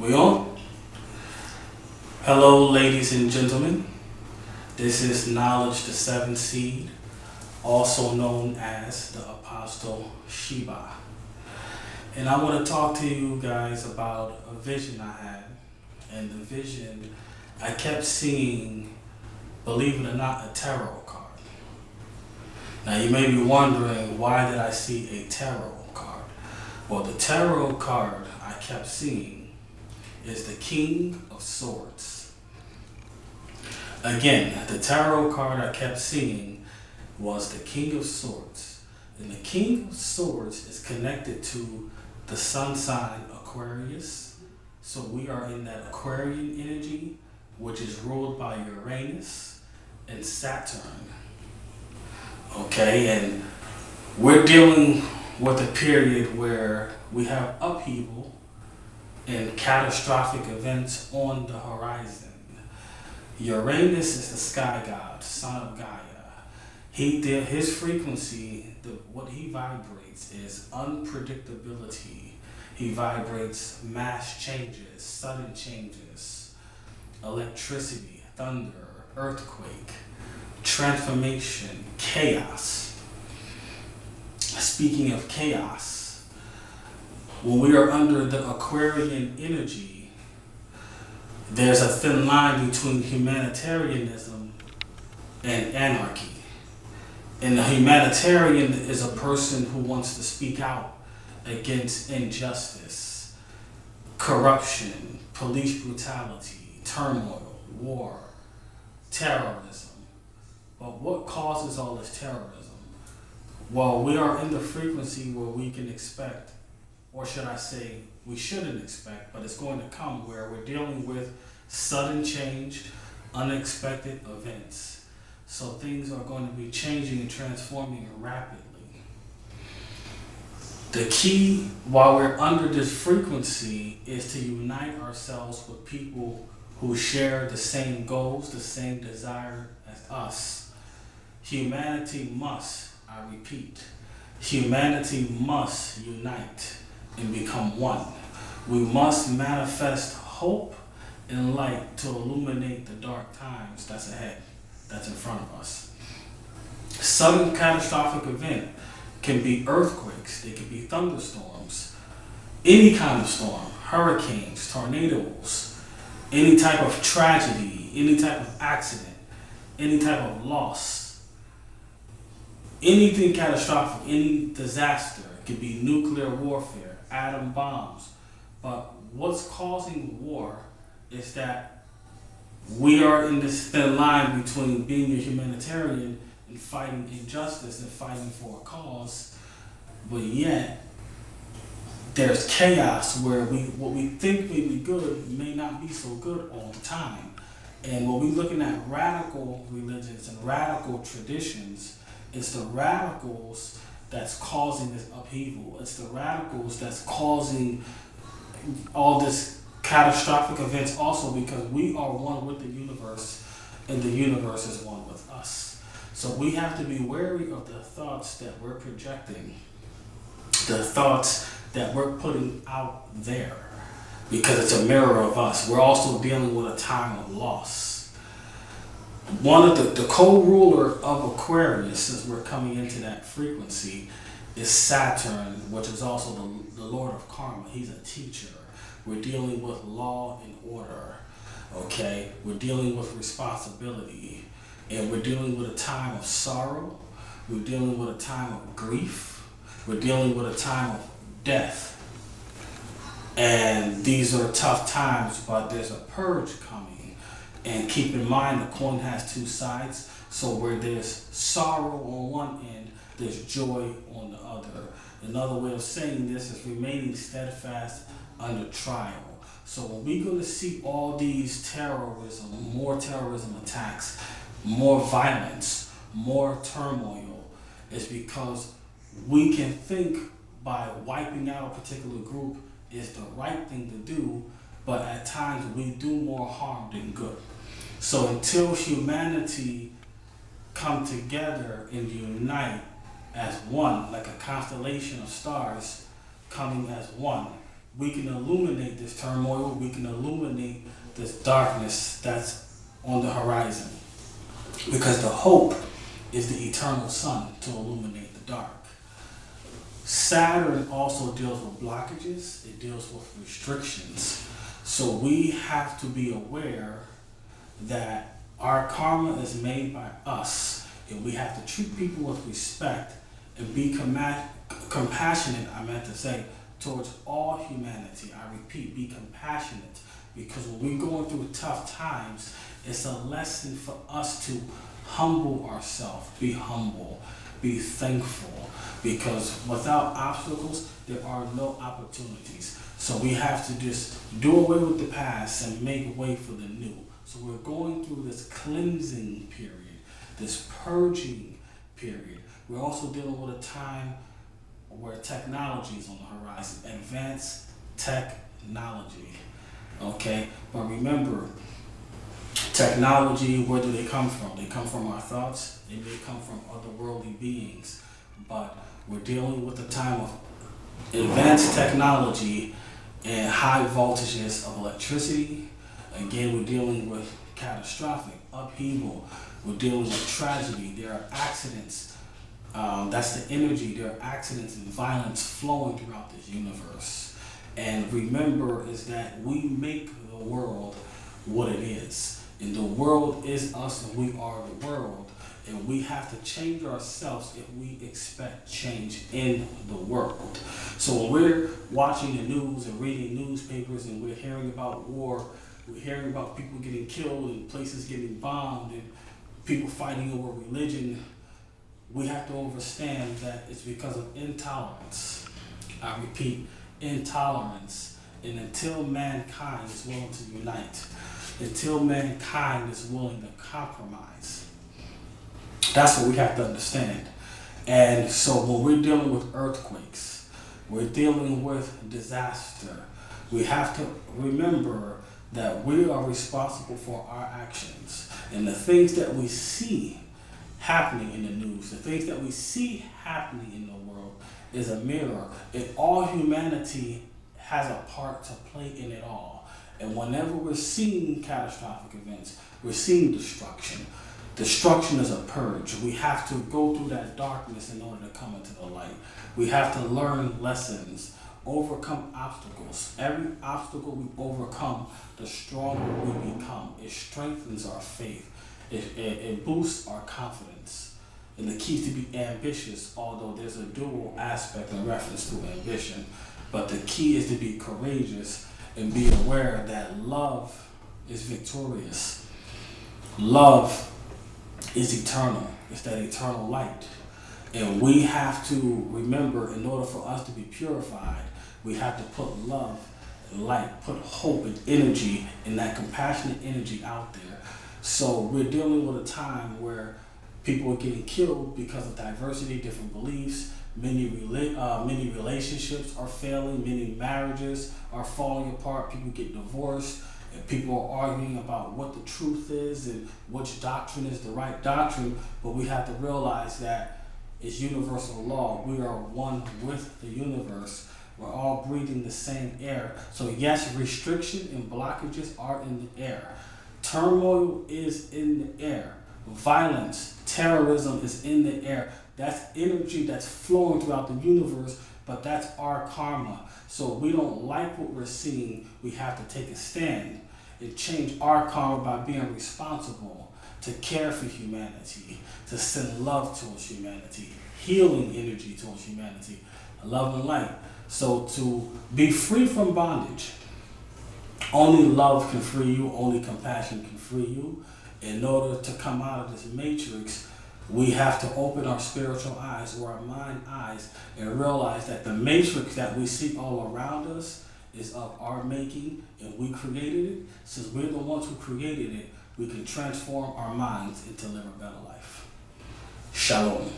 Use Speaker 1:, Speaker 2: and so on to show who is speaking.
Speaker 1: We on? Hello, ladies and gentlemen. This is Knowledge the Seventh Seed, also known as the Apostle Sheba. And I want to talk to you guys about a vision I had. And the vision, I kept seeing, believe it or not, a tarot card. Now you may be wondering, why did I see a tarot card? Well, the tarot card I kept seeing is the King of Swords. Again, the tarot card I kept seeing was the King of Swords. And the King of Swords is connected to the sun sign Aquarius. So we are in that Aquarian energy, which is ruled by Uranus and Saturn. Okay, and we're dealing with a period where we have upheaval and catastrophic events on the horizon. Uranus is the sky god, son of Gaia. His frequency, what he vibrates is unpredictability. He vibrates mass changes, sudden changes, electricity, thunder, earthquake, transformation, chaos. Speaking of chaos, when we are under the Aquarian energy, there's a thin line between humanitarianism and anarchy. And the humanitarian is a person who wants to speak out against injustice, corruption, police brutality, turmoil, war, terrorism. But what causes all this terrorism? Well, we are in the frequency where we can expect, or should I say, we shouldn't expect, but it's going to come, where we're dealing with sudden change, unexpected events. So things are going to be changing and transforming rapidly. The key, while we're under this frequency, is to unite ourselves with people who share the same goals, the same desire as us. Humanity must, I repeat, humanity must unite and become one. We must manifest hope and light to illuminate the dark times that's ahead, that's in front of us. Sudden catastrophic event can be earthquakes, they can be thunderstorms, any kind of storm, hurricanes, tornadoes, any type of tragedy, any type of accident, any type of loss, anything catastrophic, any disaster. It could be nuclear warfare, atom bombs. But what's causing war is that we are in this thin line between being a humanitarian and fighting injustice and fighting for a cause, but yet there's chaos where what we think may be good may not be so good all the time. And when we're looking at radical religions and radical traditions, it's the radicals that's causing this upheaval. It's the radicals that's causing all this catastrophic events also, because we are one with the universe and the universe is one with us. So we have to be wary of the thoughts that we're projecting, the thoughts that we're putting out there, because it's a mirror of us. We're also dealing with a time of loss. One of the co-ruler of Aquarius, since we're coming into that frequency, is Saturn, which is also the Lord of Karma. He's a teacher. We're dealing with law and order, okay? We're dealing with responsibility, and we're dealing with a time of sorrow. We're dealing with a time of grief. We're dealing with a time of death. And these are tough times, but there's a purge coming. And keep in mind, the coin has two sides. So where there's sorrow on one end, there's joy on the other. Another way of saying this is remaining steadfast under trial. So when we're going to see all these more terrorism attacks, more violence, more turmoil, it's because we can think by wiping out a particular group is the right thing to do, but at times we do more harm than good. So until humanity come together and unite as one, like a constellation of stars coming as one, we can illuminate this turmoil, we can illuminate this darkness that's on the horizon. Because the hope is the eternal sun to illuminate the dark. Saturn also deals with blockages, it deals with restrictions. So we have to be aware that our karma is made by us, and we have to treat people with respect and be compassionate, I meant to say, towards all humanity. I repeat, be compassionate, because when we're going through tough times, it's a lesson for us to humble ourselves, be humble, be thankful, because without obstacles, there are no opportunities. So we have to just do away with the past and make way for the new. So we're going through this cleansing period, this purging period. We're also dealing with a time where technology is on the horizon, advanced technology, okay? But remember, technology, where do they come from? They come from our thoughts, they may come from otherworldly beings, but we're dealing with a time of advanced technology and high voltages of electricity. Again, we're dealing with catastrophic upheaval. We're dealing with tragedy. There are accidents. That's the energy. There are accidents and violence flowing throughout this universe. And remember is that we make the world what it is. And the world is us and we are the world. And we have to change ourselves if we expect change in the world. So when we're watching the news and reading newspapers and we're hearing about war, we're hearing about people getting killed and places getting bombed and people fighting over religion, we have to understand that it's because of intolerance. I repeat, intolerance. And until mankind is willing to unite, until mankind is willing to compromise, that's what we have to understand. And so when we're dealing with earthquakes, we're dealing with disaster, we have to remember that we are responsible for our actions. And the things that we see happening in the news, the things that we see happening in the world is a mirror. And all humanity has a part to play in it all. And whenever we're seeing catastrophic events, we're seeing destruction. Destruction is a purge. We have to go through that darkness in order to come into the light. We have to learn lessons, overcome obstacles. Every obstacle we overcome, the stronger we become. It strengthens our faith. It boosts our confidence. And the key is to be ambitious, although there's a dual aspect in reference to ambition. But the key is to be courageous and be aware that love is victorious. Love is eternal. It's that eternal light. And we have to remember, in order for us to be purified, we have to put love and light, put hope and energy and that compassionate energy out there. So we're dealing with a time where people are getting killed because of diversity, different beliefs. Many relationships are failing. Many marriages are falling apart. People get divorced. And people are arguing about what the truth is and which doctrine is the right doctrine. But we have to realize that it's universal law. We are one with the universe. We're all breathing the same air. So yes, restriction and blockages are in the air. Turmoil is in the air. Violence, terrorism is in the air. That's energy that's flowing throughout the universe, but that's our karma. So we don't like what we're seeing. We have to take a stand and change our karma by being responsible to care for humanity, to send love towards humanity, healing energy towards humanity, love and light. So to be free from bondage, only love can free you, only compassion can free you. In order to come out of this matrix, we have to open our spiritual eyes or our mind eyes and realize that the matrix that we see all around us is of our making and we created it. Since we're the ones who created it, we can transform our minds and to live a better life. Shalom.